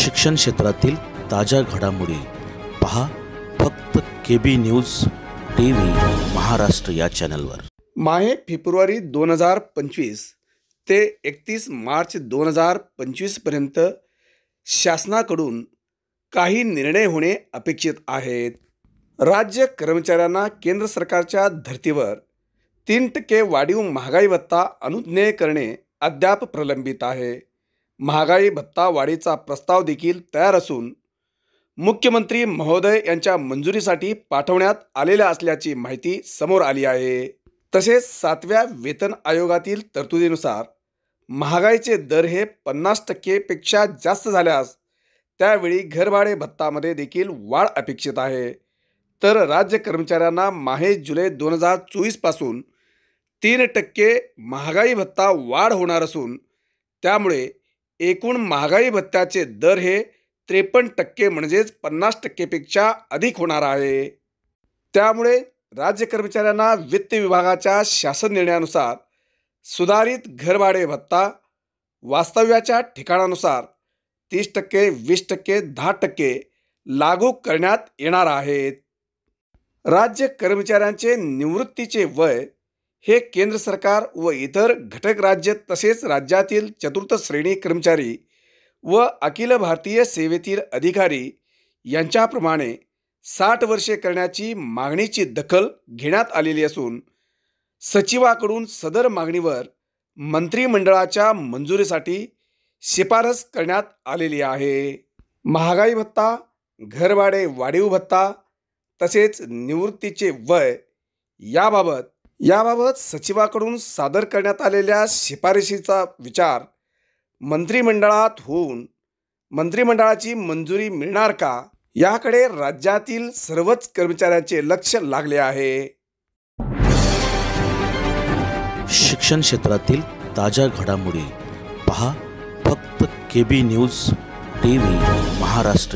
शिक्षण क्षेत्रातील ताज्या घडामोडी पहा फक्त KB न्यूज TV महाराष्ट्र या चॅनलवर। माहे फेब्रुवारी 2025 ते 31 मार्च 2025 पर्यंत शासनाकडून काही निर्णय होणे अपेक्षित आहेत। राज्य कर्मचाऱ्यांना केंद्र सरकारच्या धर्तीवर 3% वाढीव महागाई भत्ता अनुज्ञेय करणे अद्याप प्रलंबित आहे। महागाई भत्ता वाढीचा प्रस्ताव देखील तयार असून मुख्यमंत्री महोदय यांच्या मंजुरीसाठी पाठवण्यात आलेला असल्याची माहिती समोर आली आहे। तसेच 7व्या वेतन आयोगातील तरतुदीनुसार महागाईचे दर हे 50% पेक्षा जास्त झाल्यास त्यावेळी घरभाडे भत्तामध्ये देखील वाढ अपेक्षित आहे। तर राज्य कर्मचाऱ्यांना माहे जुलै 2024 पासून 3% महागाई भत्ता वाढ होणार असून त्यामुळे एकूण महागाई भत्त्याचे दर हे 53% म्हणजेच 50% पेक्षा अधिक होणार आहे। त्यामुळे राज्य कर्मचाऱ्यांना वित्त विभागाच्या शासन निर्णयानुसार सुधारित घरभाडे भत्ता वास्तव्याच्या ठिकाणानुसार 30%, 20%, 10% लागू करण्यात येणार आहेत। राज्य कर्मचाऱ्यांचे निवृत्तीचे वय हे केंद्र सरकार व इतर घटक राज्य तसेच राज्यातील चतुर्थ श्रेणी कर्मचारी व अखिल भारतीय सेवेतील अधिकारी यांच्याप्रमाणे 60 वर्षे करण्याची मागणीची दखल घेण्यात आलेली असून सचिवाकडून सदर मागणीवर मंत्रिमंडळाच्या मंजुरीसाठी शिफारस करण्यात आलेली आहे। महागाई भत्ता, घरभाडे वाढीव भत्ता तसेच निवृत्तीचे वय याबाबत सचिवाकडून सादर करण्यात आलेल्या शिफारशीचा विचार मंत्रिमंडळात होऊन मंत्रिमंडळाची मंजुरी मिळणार का याकडे राज्यातील सर्वच कर्मचाऱ्यांचे लक्ष लागले आहे। शिक्षण क्षेत्रातील ताज्या घडामोडी पहा फक्त KB न्यूज TV महाराष्ट्र।